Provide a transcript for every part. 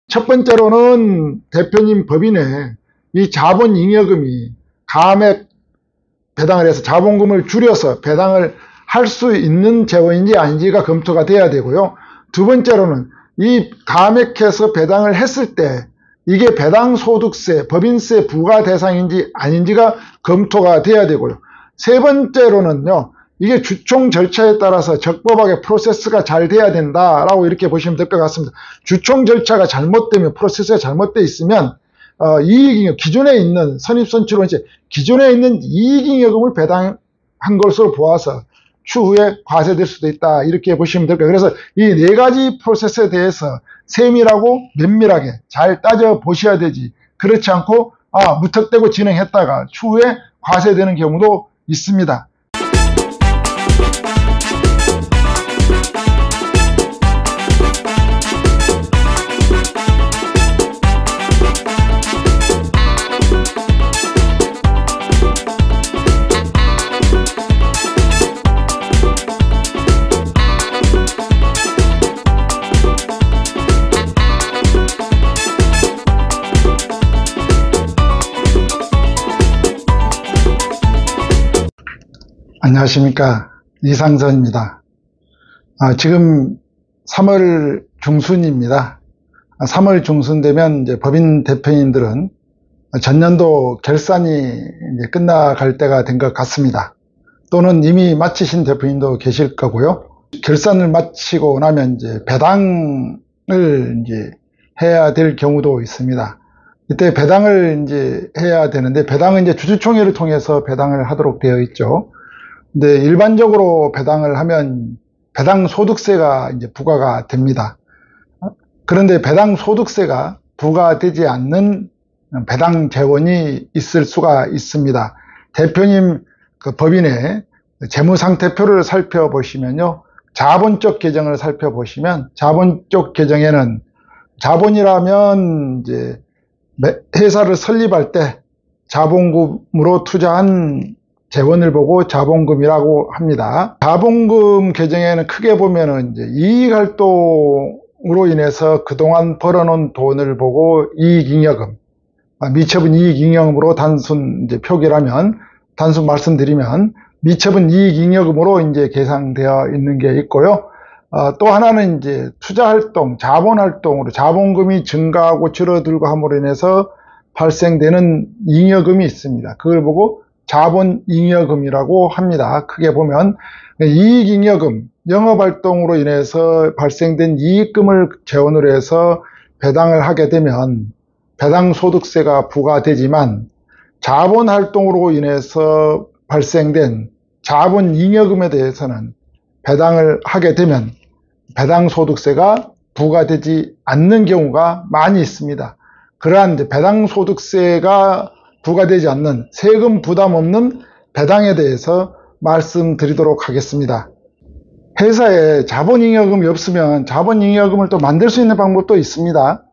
첫 번째로는 대표님 법인에 이 자본잉여금이 감액 배당을 해서 자본금을 줄여서 배당을 할 수 있는 재원인지 아닌지가 검토가 돼야 되고요. 두 번째로는 이 감액해서 배당을 했을 때 이게 배당소득세, 법인세 부과 대상인지 아닌지가 검토가 돼야 되고요. 세 번째로는요, 이게 주총 절차에 따라서 적법하게 프로세스가 잘 돼야 된다라고 이렇게 보시면 될 것 같습니다. 주총 절차가 잘못되면, 프로세스가 잘못되어 있으면 이익잉여, 기존에 있는 선입선출로 이제 기존에 있는 이익잉여금을 배당한 것으로 보아서 추후에 과세될 수도 있다, 이렇게 보시면 될 거예요. 그래서 이 네 가지 프로세스에 대해서 세밀하고 면밀하게 잘 따져 보셔야 되지, 그렇지 않고 무턱대고 진행했다가 추후에 과세되는 경우도 있습니다. 안녕하십니까, 이상선입니다. 지금 3월 중순입니다. 3월 중순 되면 이제 법인 대표님들은 전년도 결산이 이제 끝나갈 때가 된 것 같습니다. 또는 이미 마치신 대표님도 계실 거고요. 결산을 마치고 나면 이제 배당을 이제 해야 될 경우도 있습니다. 이때 배당을 이제 해야 되는데, 배당은 이제 주주총회를 통해서 배당을 하도록 되어 있죠. 근데 일반적으로 배당을 하면 배당 소득세가 이제 부과가 됩니다. 그런데 배당 소득세가 부과되지 않는 배당 재원이 있을 수가 있습니다. 대표님 그 법인의 재무상태표를 살펴보시면요, 자본적 계정을 살펴보시면 자본적 계정에는 자본이라면 이제 회사를 설립할 때 자본금으로 투자한 재원을 보고 자본금이라고 합니다. 자본금 계정에는 크게 보면은 이제 이익활동으로 인해서 그동안 벌어놓은 돈을 보고 이익잉여금, 미처분 이익잉여금으로 단순 이제 표기라면, 단순 말씀드리면 미처분 이익잉여금으로 이제 계상되어 있는 게 있고요. 또 하나는 이제 투자활동, 자본활동으로 자본금이 증가하고 줄어들고 함으로 인해서 발생되는 잉여금이 있습니다. 그걸 보고 자본잉여금이라고 합니다. 크게 보면 이익잉여금, 영업활동으로 인해서 발생된 이익금을 재원으로 해서 배당을 하게 되면 배당소득세가 부과되지만, 자본활동으로 인해서 발생된 자본잉여금에 대해서는 배당을 하게 되면 배당소득세가 부과되지 않는 경우가 많이 있습니다. 그러한 배당소득세가 부과되지 않는 세금 부담 없는 배당에 대해서 말씀드리도록 하겠습니다. 회사에 자본잉여금이 없으면 자본잉여금을 또 만들 수 있는 방법도 있습니다.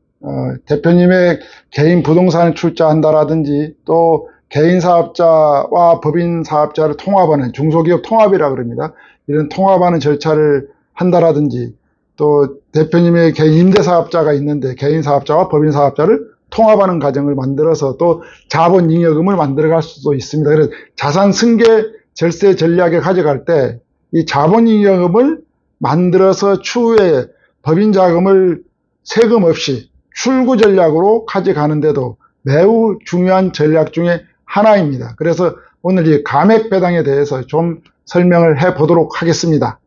대표님의 개인 부동산을 출자한다라든지, 또 개인 사업자와 법인 사업자를 통합하는 중소기업 통합이라 그럽니다. 이런 통합하는 절차를 한다라든지, 또 대표님의 개인 임대사업자가 있는데 개인 사업자와 법인 사업자를 통합하는 과정을 만들어서 또 자본잉여금을 만들어갈 수도 있습니다. 그래서 자산 승계 절세 전략에 가져갈 때 이 자본잉여금을 만들어서 추후에 법인 자금을 세금 없이 출구 전략으로 가져가는데도 매우 중요한 전략 중에 하나입니다. 그래서 오늘 이 감액 배당에 대해서 좀 설명을 해 보도록 하겠습니다.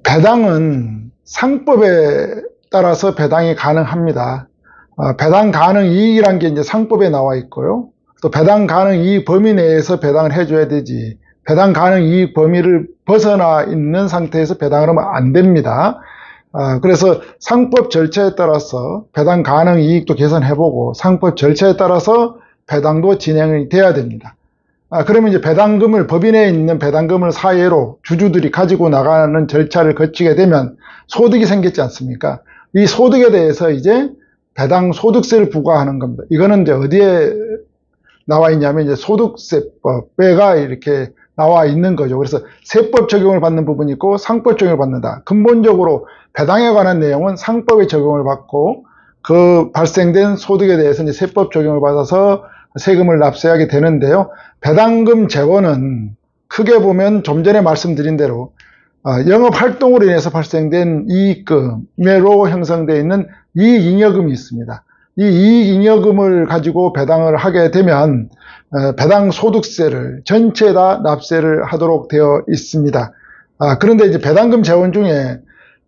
배당은 상법에 따라서 배당이 가능합니다. 배당 가능 이익이란 게 이제 상법에 나와 있고요. 또 배당 가능 이익 범위 내에서 배당을 해줘야 되지, 배당 가능 이익 범위를 벗어나 있는 상태에서 배당을 하면 안 됩니다. 그래서 상법 절차에 따라서 배당 가능 이익도 계산해보고 상법 절차에 따라서 배당도 진행이 돼야 됩니다. 그러면 이제 배당금을 법인에 있는 배당금을 사회로 주주들이 가지고 나가는 절차를 거치게 되면 소득이 생겼지 않습니까? 이 소득에 대해서 이제 배당 소득세를 부과하는 겁니다. 이거는 이제 어디에 나와 있냐면 이제 소득세법에가 이렇게 나와 있는 거죠. 그래서 세법 적용을 받는 부분이 있고 상법 적용을 받는다. 근본적으로 배당에 관한 내용은 상법의 적용을 받고 그 발생된 소득에 대해서 이제 세법 적용을 받아서 세금을 납세하게 되는데요. 배당금 재원은 크게 보면 좀 전에 말씀드린 대로 영업활동으로 인해서 발생된 이익금으로 형성되어 있는 이익잉여금이 있습니다. 이 이익잉여금을 가지고 배당을 하게 되면 배당 소득세를 전체에다 납세를 하도록 되어 있습니다. 그런데 이제 배당금 재원 중에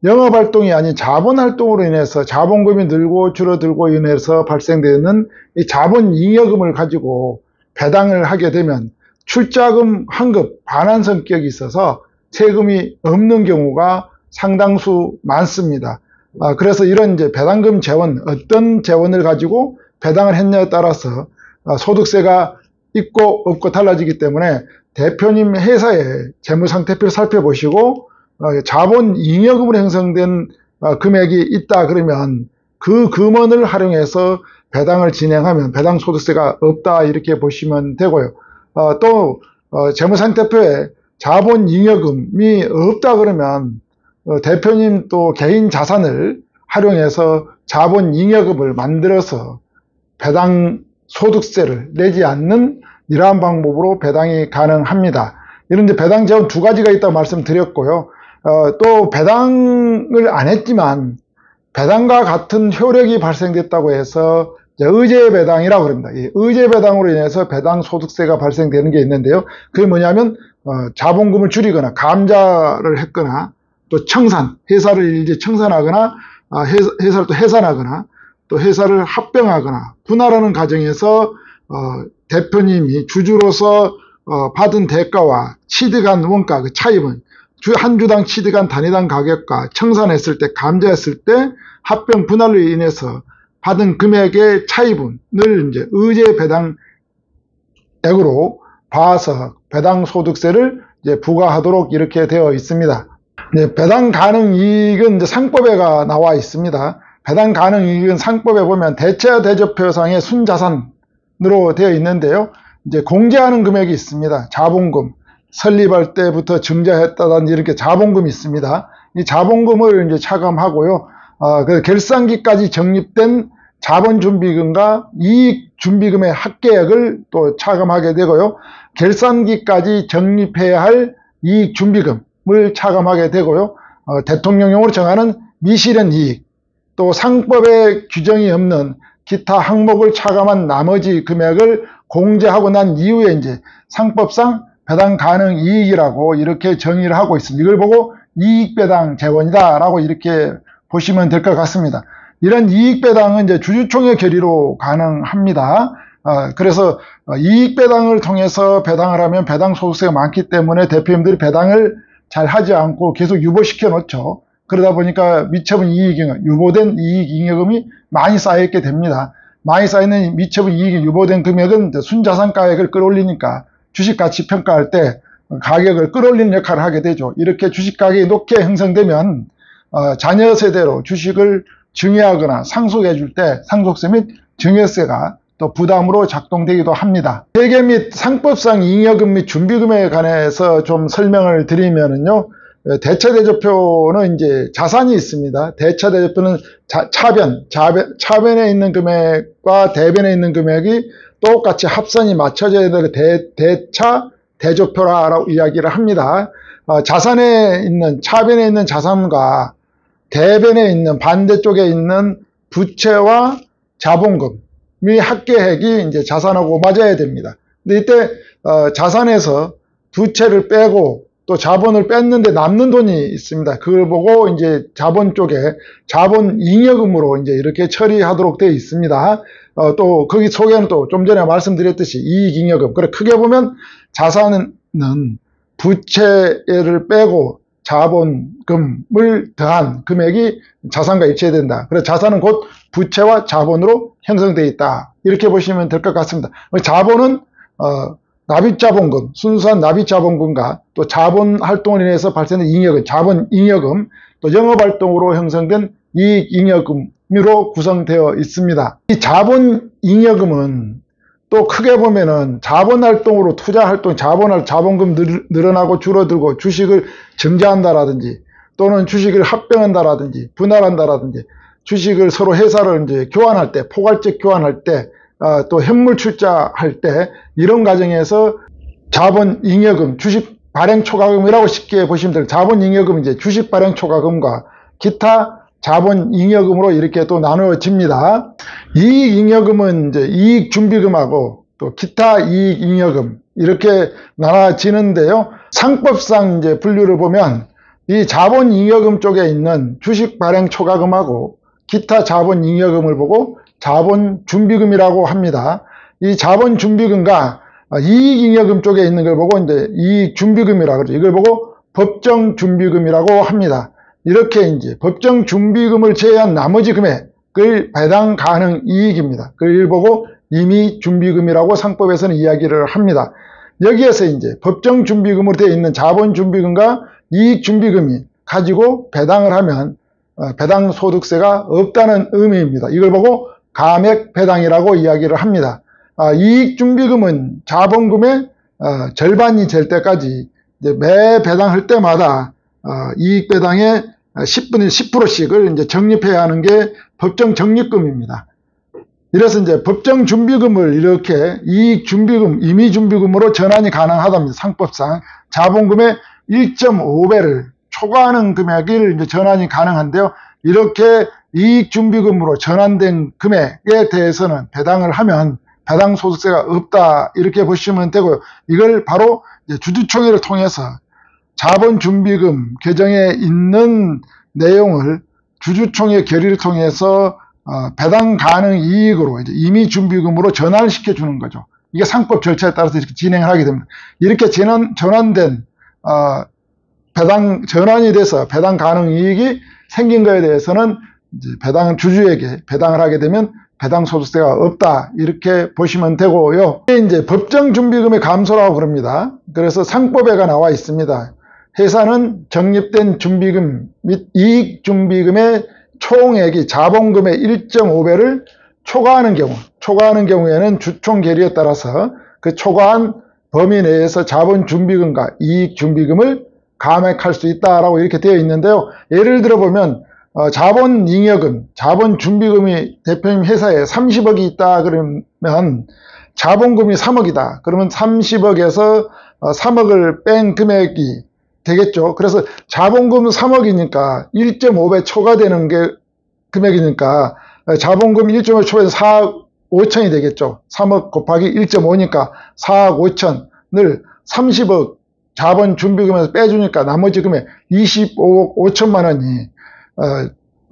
영업활동이 아닌 자본활동으로 인해서 자본금이 늘고 줄어들고 인해서 발생되는 이 자본잉여금을 가지고 배당을 하게 되면 출자금 환급 반환 성격이 있어서 세금이 없는 경우가 상당수 많습니다. 그래서 이런 이제 배당금 재원, 어떤 재원을 가지고 배당을 했냐에 따라서 소득세가 있고 없고 달라지기 때문에 대표님 회사의 재무상태표를 살펴보시고 자본잉여금으로 형성된 금액이 있다 그러면 그 금원을 활용해서 배당을 진행하면 배당 소득세가 없다 이렇게 보시면 되고요. 또 재무상태표에 자본잉여금이 없다 그러면 대표님 또 개인 자산을 활용해서 자본잉여금을 만들어서 배당 소득세를 내지 않는 이러한 방법으로 배당이 가능합니다. 이런 이제 배당 재원 두 가지가 있다고 말씀드렸고요. 또 배당을 안 했지만 배당과 같은 효력이 발생됐다고 해서 의제 배당이라고 합니다. 이 의제 배당으로 인해서 배당 소득세가 발생되는 게 있는데요. 그게 뭐냐면 자본금을 줄이거나 감자를 했거나 또 청산, 회사를 이제 청산하거나 회사를 또 해산하거나 또 회사를 합병하거나 분할하는 과정에서 대표님이 주주로서 받은 대가와 취득한 원가 그 차입은 한 주당 취득한 단위당 가격과 청산했을 때 감자했을 때 합병 분할로 인해서 받은 금액의 차이분을 이제 의제 배당액으로 봐서 배당 소득세를 이제 부과하도록 이렇게 되어 있습니다. 네, 배당 가능 이익은 이제 상법에가 나와 있습니다. 배당 가능 이익은 상법에 보면 대체 대조표상의 순자산으로 되어 있는데요. 이제 공제하는 금액이 있습니다. 자본금. 설립할 때부터 증자했다든지 이렇게 자본금이 있습니다. 이 자본금을 이제 차감하고요. 그 결산기까지 적립된 자본준비금과 이익준비금의 합계액을 또 차감하게 되고요. 결산기까지 적립해야 할 이익준비금을 차감하게 되고요. 대통령령으로 정하는 미실현 이익, 또 상법에 규정이 없는 기타 항목을 차감한 나머지 금액을 공제하고 난 이후에 이제 상법상 배당 가능 이익이라고 이렇게 정의를 하고 있습니다. 이걸 보고 이익배당 재원이다라고 이렇게 보시면 될 것 같습니다. 이런 이익배당은 이제 주주총회 결의로 가능합니다. 그래서 이익배당을 통해서 배당을 하면 배당 소득세가 많기 때문에 대표님들이 배당을 잘 하지 않고 계속 유보시켜 놓죠. 그러다 보니까 미처분 이익잉여, 유보된 이익잉여금이 많이 쌓여있게 됩니다. 많이 쌓이는 미처분 이익이 유보된 금액은 순자산가액을 끌어올리니까 주식가치 평가할 때 가격을 끌어올리는 역할을 하게 되죠. 이렇게 주식가격이 높게 형성되면 자녀 세대로 주식을 증여하거나 상속해 줄 때 상속세 및 증여세가 또 부담으로 작동되기도 합니다. 회계 및 상법상 잉여금 및 준비금에 관해서 좀 설명을 드리면은요. 대차대조표는 이제 자산이 있습니다. 대차대조표는 차변에 있는 금액과 대변에 있는 금액이 똑같이 합산이 맞춰져야 되는 대차 대조표라고 이야기를 합니다. 자산에 있는 차변에 있는 자산과 대변에 있는 반대쪽에 있는 부채와 자본금이 합계액이 이제 자산하고 맞아야 됩니다. 근데 이때 자산에서 부채를 빼고 또 자본을 뺐는데 남는 돈이 있습니다. 그걸 보고 이제 자본 쪽에 자본 잉여금으로 이제 이렇게 처리하도록 되어 있습니다. 또 거기 속에는 또 좀 전에 말씀드렸듯이 이익잉여금. 그래 크게 보면 자산은 부채를 빼고 자본금을 더한 금액이 자산과 일치된다. 그래서 자산은 곧 부채와 자본으로 형성되어 있다. 이렇게 보시면 될 것 같습니다. 자본은 납입자본금, 순수한 납입자본금과 또 자본활동을 인해서 발생된 잉여금, 자본잉여금, 또 영업활동으로 형성된 이익잉여금으로 구성되어 있습니다. 이 자본잉여금은 또 크게 보면은 자본활동으로 투자활동, 자본금 늘어나고 줄어들고 주식을 증자한다라든지 또는 주식을 합병한다라든지 분할한다라든지 주식을 서로 회사를 이제 교환할 때, 포괄적 교환할 때, 또 현물 출자할 때 이런 과정에서 자본잉여금, 주식 발행 초과금이라고 쉽게 보시면 돼요. 자본잉여금은 이제 주식 발행 초과금과 기타 자본잉여금으로 이렇게 또 나누어집니다. 이익잉여금은 이제 이익준비금하고 또 기타 이익잉여금 이렇게 나눠지는데요. 상법상 이제 분류를 보면 이 자본잉여금 쪽에 있는 주식 발행 초과금하고 기타 자본잉여금을 보고 자본준비금이라고 합니다. 이 자본준비금과 이익잉여금 쪽에 있는 걸 보고 이제 이익준비금이라고 그러죠. 이걸 보고 법정준비금이라고 합니다. 이렇게 이제 법정준비금을 제외한 나머지 금액을 배당 가능 이익입니다. 그걸 보고 임의준비금이라고 상법에서는 이야기를 합니다. 여기에서 이제 법정준비금으로 되어 있는 자본준비금과 이익준비금이 가지고 배당을 하면 배당소득세가 없다는 의미입니다. 이걸 보고 감액배당이라고 이야기를 합니다. 이익준비금은 자본금의 절반이 될 때까지 매 배당할 때마다 이익배당의 10분의 10%씩을 이제 적립해야 하는 게 법정적립금입니다. 이래서 이제 법정준비금을 이렇게 이익준비금, 임의준비금으로 전환이 가능하답니다. 상법상 자본금의 1.5배를 초과하는 금액을 이제 전환이 가능한데요. 이렇게 이익준비금으로 전환된 금액에 대해서는 배당을 하면 배당소득세가 없다 이렇게 보시면 되고요. 이걸 바로 이제 주주총회를 통해서 자본준비금 규정에 있는 내용을 주주총회 결의를 통해서 배당 가능 이익으로 이제 임의준비금으로 전환을 시켜주는 거죠. 이게 상법 절차에 따라서 이렇게 진행을 하게 됩니다. 이렇게 전환된 전환이 돼서 배당 가능 이익이 생긴 거에 대해서는 이제 주주에게 배당을 하게 되면 배당소득세가 없다 이렇게 보시면 되고요. 이게 이제 법정준비금의 감소라고 그럽니다. 그래서 상법에가 나와 있습니다. 회사는 적립된 준비금 및 이익준비금의 총액이 자본금의 1.5배를 초과하는 경우에는 주총 결의에 따라서 그 초과한 범위 내에서 자본준비금과 이익준비금을 감액할 수 있다라고 이렇게 되어 있는데요. 예를 들어 보면 자본잉여금, 자본준비금이 대표님 회사에 30억이 있다 그러면 자본금이 3억이다. 그러면 30억에서 3억을 뺀 금액이 되겠죠. 그래서 자본금 3억이니까 1.5배 초과되는 게 금액이니까 자본금 1.5배 초과해서 4억 5천이 되겠죠. 3억 곱하기 1.5니까 4억 5천을 30억 자본준비금에서 빼주니까 나머지 금액 25억 5천만 원이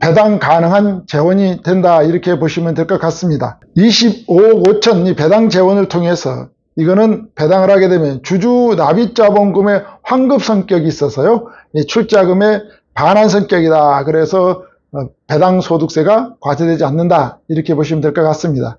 배당 가능한 재원이 된다 이렇게 보시면 될 것 같습니다. 25억 5천이 배당 재원을 통해서 이거는 배당을 하게 되면 주주 납입자본금의 환급 성격이 있어서요. 출자금의 반환 성격이다. 그래서 배당소득세가 과세되지 않는다. 이렇게 보시면 될 것 같습니다.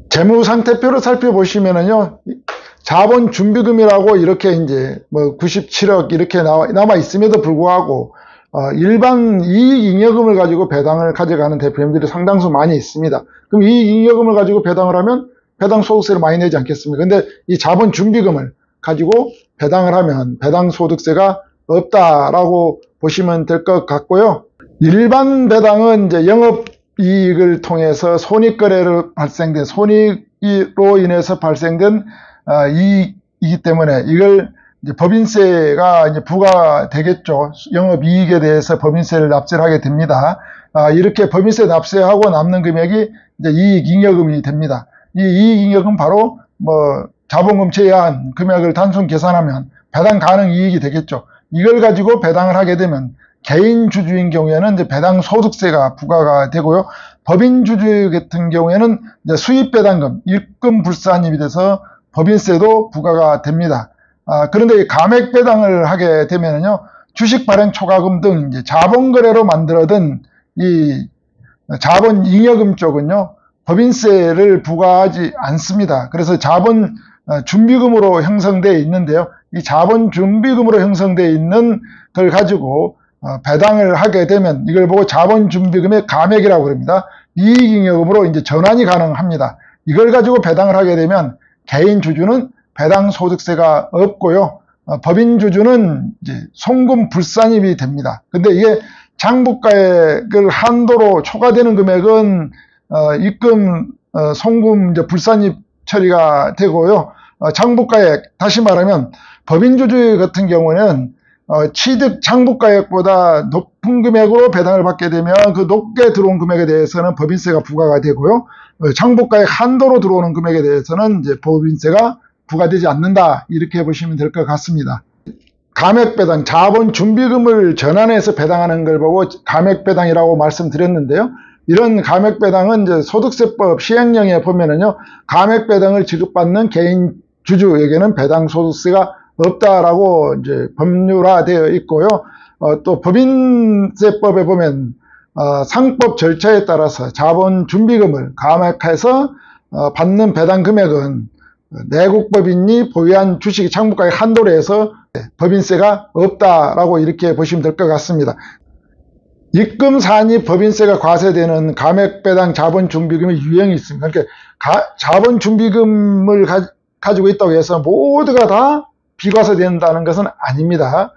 재무상태표를 살펴보시면은요, 자본준비금이라고 이렇게 이제 뭐 97억 이렇게 남아 있음에도 불구하고, 일반 이익잉여금을 가지고 배당을 가져가는 대표님들이 상당수 많이 있습니다. 그럼 이익잉여금을 가지고 배당을 하면 배당소득세를 많이 내지 않겠습니까? 근데 이 자본준비금을 가지고 배당을 하면 배당소득세가 없다라고 보시면 될 것 같고요. 일반 배당은 이제 영업이익을 통해서 손익거래로 발생된 손익으로 인해서 발생된 이익이기 때문에 이걸 이제 법인세가 이제 부과되겠죠. 영업이익에 대해서 법인세를 납세를 하게 됩니다. 이렇게 법인세 납세하고 남는 금액이 이제 이익잉여금이 됩니다. 이 이익잉여금 바로 뭐 자본금 제한 금액을 단순 계산하면 배당 가능 이익이 되겠죠. 이걸 가지고 배당을 하게 되면 개인 주주인 경우에는 이제 배당 소득세가 부과가 되고요. 법인 주주 같은 경우에는 이제 수입 배당금, 입금 불산입이 돼서 법인세도 부과가 됩니다. 그런데 이 감액 배당을 하게 되면요, 주식 발행 초과금 등 이제 자본 거래로 만들어둔 이 자본 잉여금 쪽은요, 법인세를 부과하지 않습니다. 그래서 자본 준비금으로 형성되어 있는데요. 이 자본 준비금으로 형성되어 있는 걸 가지고 배당을 하게 되면 이걸 보고 자본 준비금의 감액이라고 합니다. 이익잉여금으로 이제 전환이 가능합니다. 이걸 가지고 배당을 하게 되면 개인 주주는 배당 소득세가 없고요. 법인 주주는 이제 송금 불산입이 됩니다. 근데 이게 장부가액을 한도로 초과되는 금액은 입금 송금 이제 불산입 처리가 되고요. 장부가액, 다시 말하면 법인 주주 같은 경우는 취득 장부가액보다 높은 금액으로 배당을 받게 되면 그 높게 들어온 금액에 대해서는 법인세가 부과가 되고요. 장부가액 한도로 들어오는 금액에 대해서는 이제 법인세가 부과되지 않는다, 이렇게 보시면 될 것 같습니다. 감액배당, 자본 준비금을 전환해서 배당하는 걸 보고 감액배당이라고 말씀드렸는데요. 이런 감액배당은 이제 소득세법 시행령에 보면은요, 감액배당을 지급받는 개인 주주에게는 배당 소득세가 없다라고 이제 법률화되어 있고요. 또 법인세법에 보면 상법 절차에 따라서 자본 준비금을 감액해서 받는 배당 금액은 내국법인이 보유한 주식의 장부가액 한도로 해서 법인세가 없다라고 이렇게 보시면 될 것 같습니다. 입금 사안이 법인세가 과세되는 감액배당 자본준비금의 유형이 있습니다. 그러니까 자본준비금을 가지고 있다고 해서 모두가 다 비과세된다는 것은 아닙니다.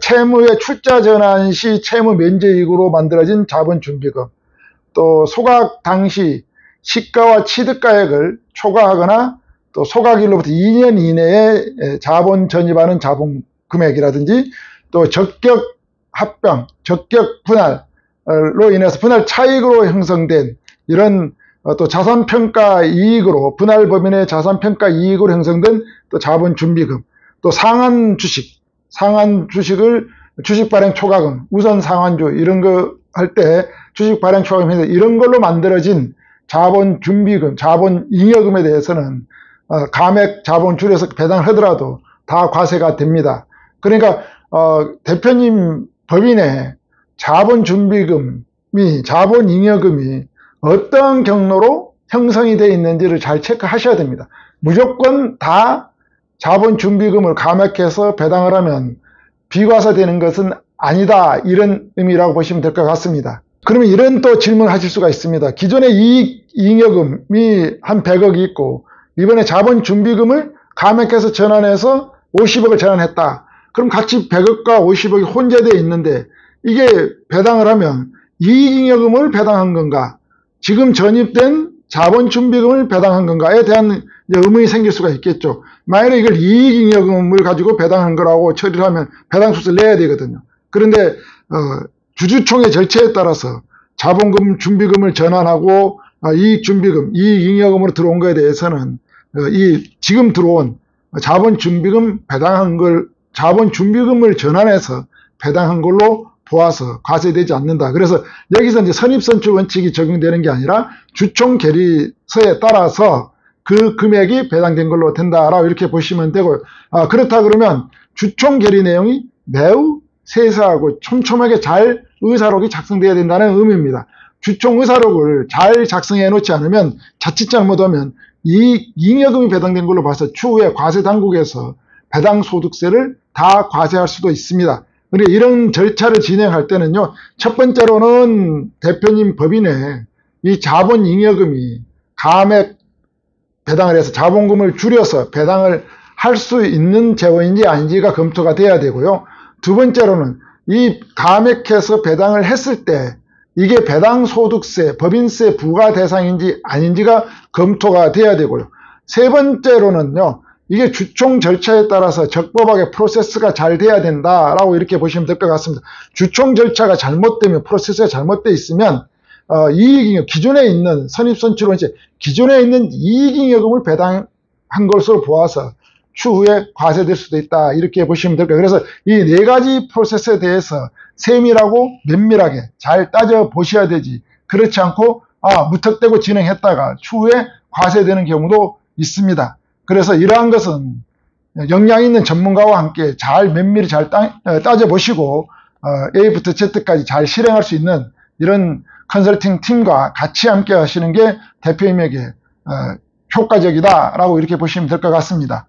채무의 출자 전환 시 채무 면제이익으로 만들어진 자본준비금, 또 소각 당시 시가와 취득가액을 초과하거나 또 소각일로부터 2년 이내에 자본 전입하는 자본 금액이라든지, 또 적격 합병, 적격 분할로 인해서 분할 차익으로 형성된 이런 또 자산평가 이익으로, 분할 법인의 자산평가 이익으로 형성된 또 자본 준비금, 또 상한 주식을 주식 발행 초과금, 우선 상환주 이런 거 할 때 주식 발행 초과금 해서 이런 걸로 만들어진 자본 준비금, 자본 잉여금에 대해서는 감액 자본 줄여서 배당을 하더라도 다 과세가 됩니다. 그러니까 대표님 법인에 자본 준비금이, 자본 잉여금이 어떤 경로로 형성이 되어 있는지를 잘 체크하셔야 됩니다. 무조건 다 자본 준비금을 감액해서 배당을 하면 비과세되는 것은 아니다, 이런 의미라고 보시면 될 것 같습니다. 그러면 이런 또 질문을 하실 수가 있습니다. 기존의 잉여금이 한 100억이 있고 이번에 자본 준비금을 감액해서 전환해서 50억을 전환했다. 그럼 같이 100억과 50억이 혼재되어 있는데 이게 배당을 하면 이익잉여금을 배당한 건가, 지금 전입된 자본준비금을 배당한 건가에 대한 의문이 생길 수가 있겠죠. 만약에 이걸 이익잉여금을 가지고 배당한 거라고 처리를 하면 배당소득세를 내야 되거든요. 그런데 주주총회 절차에 따라서 자본금 준비금을 전환하고 이익준비금, 이익잉여금으로 들어온 거에 대해서는 지금 들어온 자본준비금 배당한 걸, 자본준비금을 전환해서 배당한 걸로 보아서 과세되지 않는다. 그래서 여기서 이제 선입선출 원칙이 적용되는 게 아니라 주총 결의서에 따라서 그 금액이 배당된 걸로 된다라고 이렇게 보시면 되고요. 그렇다 그러면 주총 결의 내용이 매우 세세하고 촘촘하게 잘 의사록이 작성되어야 된다는 의미입니다. 주총 의사록을 잘 작성해 놓지 않으면 자칫 잘못하면 이 잉여금이 배당된 걸로 봐서 추후에 과세 당국에서 배당 소득세를 다 과세할 수도 있습니다. 그러니까 이런 절차를 진행할 때는요, 첫 번째로는 대표님 법인에 이 자본 잉여금이 감액 배당을 해서 자본금을 줄여서 배당을 할 수 있는 재원인지 아닌지가 검토가 돼야 되고요. 두 번째로는 이 감액해서 배당을 했을 때 이게 배당 소득세, 법인세 부과 대상인지 아닌지가 검토가 돼야 되고요. 세 번째로는요, 이게 주총 절차에 따라서 적법하게 프로세스가 잘 돼야 된다라고 이렇게 보시면 될 것 같습니다. 주총 절차가 잘못되면, 프로세스가 잘못되어 있으면 이익잉여, 기존에 있는 선입선출 원칙, 기존에 있는 이익잉여금을 배당할 것으로 보아서 추후에 과세될 수도 있다 이렇게 보시면 될 거예요. 그래서 이 네 가지 프로세스에 대해서 세밀하고 면밀하게 잘 따져 보셔야 되지, 그렇지 않고 무턱대고 진행했다가 추후에 과세되는 경우도 있습니다. 그래서 이러한 것은 역량 있는 전문가와 함께 잘 면밀히 잘 따져보시고 A부터 Z까지 잘 실행할 수 있는 이런 컨설팅 팀과 같이 함께 하시는 게 대표님에게 효과적이다라고 이렇게 보시면 될 것 같습니다.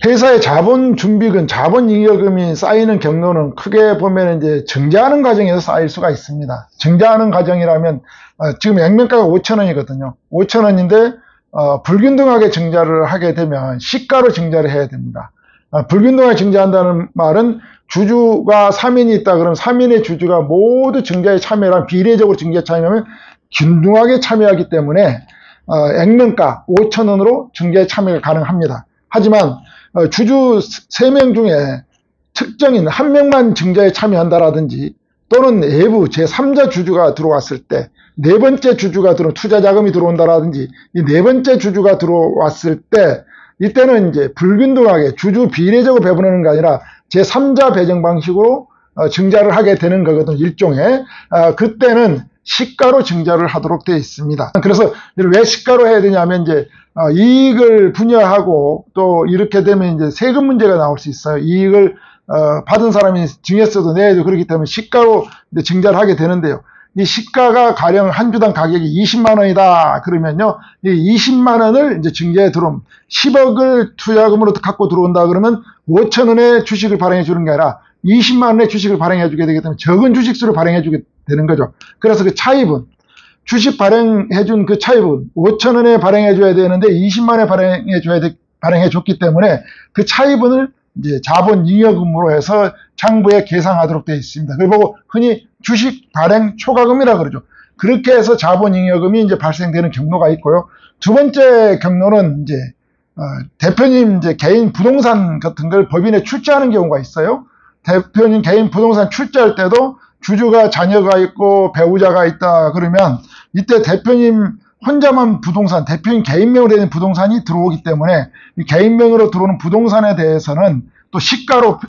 회사의 자본 준비금, 자본 잉여금이 쌓이는 경로는 크게 보면 이제 증자하는 과정에서 쌓일 수가 있습니다. 증자하는 과정이라면 지금 액면가가 5,000원이거든요. 5,000원인데 불균등하게 증자를 하게 되면 시가로 증자를 해야 됩니다. 불균등하게 증자한다는 말은 주주가 3인이 있다 그러면 3인의 주주가 모두 증자에 참여하면 비례적으로 증자에 참여하면 균등하게 참여하기 때문에 액면가 5,000원으로 증자에 참여가 가능합니다. 하지만 주주 3명 중에 특정인 1명만 증자에 참여한다라든지 또는 내부 제3자 주주가 들어왔을 때 네 번째 주주가 투자 자금이 들어온다라든지 이 네 번째 주주가 들어왔을 때 이때는 이제 불균등하게 주주 비례적으로 배분하는 게 아니라 제3자 배정 방식으로 증자를 하게 되는 거거든요. 일종의 그때는 시가로 증자를 하도록 되어 있습니다. 그래서 왜 시가로 해야 되냐면 이제 이익을 분여하고 또 이렇게 되면 이제 세금 문제가 나올 수 있어요. 이익을 받은 사람이 증여세도 내야 되고 그렇기 때문에 시가로 이제 증자를 하게 되는데요. 이 시가가 가령 한 주당 가격이 20만 원이다 그러면요, 이 20만 원을 이제 증자에 들어오면 10억을 투자금으로 갖고 들어온다 그러면 5천 원의 주식을 발행해 주는 게 아니라 20만 원의 주식을 발행해 주게 되기 때문에 적은 주식수를 발행해 주게 되는 거죠. 그래서 그 차입은 주식 발행해 준 그 차입은 5천 원에 발행해 줘야 되는데 20만 원에 발행해 줬기 때문에 그 차입은을 이제 자본 잉여금으로 해서 장부에 계상하도록 되어 있습니다. 그리고 흔히 주식 발행 초과금이라 그러죠. 그렇게 해서 자본 잉여금이 이제 발생되는 경로가 있고요. 두 번째 경로는 이제 대표님 이제 개인 부동산 같은 걸 법인에 출자하는 경우가 있어요. 대표님 개인 부동산 출자할 때도 주주가 자녀가 있고 배우자가 있다 그러면 이때 대표님 혼자만 부동산, 대표님 개인명으로 되는 부동산이 들어오기 때문에 이 개인명으로 들어오는 부동산에 대해서는 또 시가로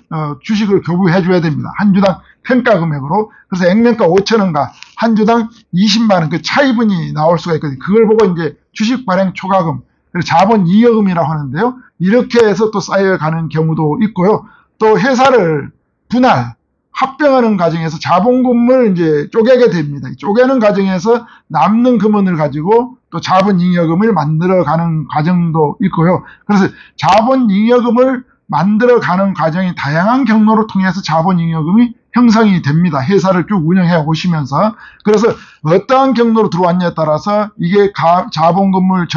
주식을 교부해 줘야 됩니다. 한 주당 평가 금액으로. 그래서 액면가 5,000원과 한 주당 20만 원 그 차이분이 나올 수가 있거든요. 그걸 보고 이제 주식 발행 초과금, 그리고 자본 잉여금이라고 하는데요. 이렇게 해서 또 쌓여가는 경우도 있고요. 또 회사를 분할 합병하는 과정에서 자본금을 이제 쪼개게 됩니다. 쪼개는 과정에서 남는 금원을 가지고 또 자본잉여금을 만들어가는 과정도 있고요. 그래서 자본잉여금을 만들어가는 과정이 다양한 경로를 통해서 자본잉여금이 형성이 됩니다. 회사를 쭉 운영해 오시면서. 그래서 어떠한 경로로 들어왔냐에 따라서 이게 자본금을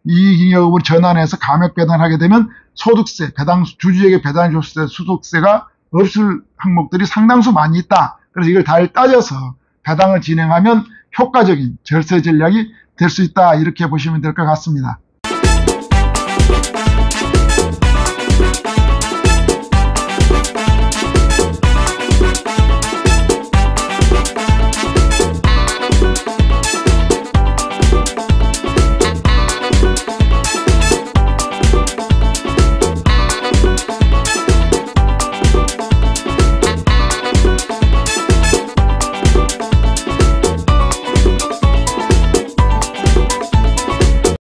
이익잉여금으로 전환해서 감액 배당하게 되면 소득세, 주주에게 배당해 줬을 때 소득세가 없을 항목들이 상당수 많이 있다. 그래서 이걸 잘 따져서 배당을 진행하면 효과적인 절세 전략이 될 수 있다. 이렇게 보시면 될 것 같습니다.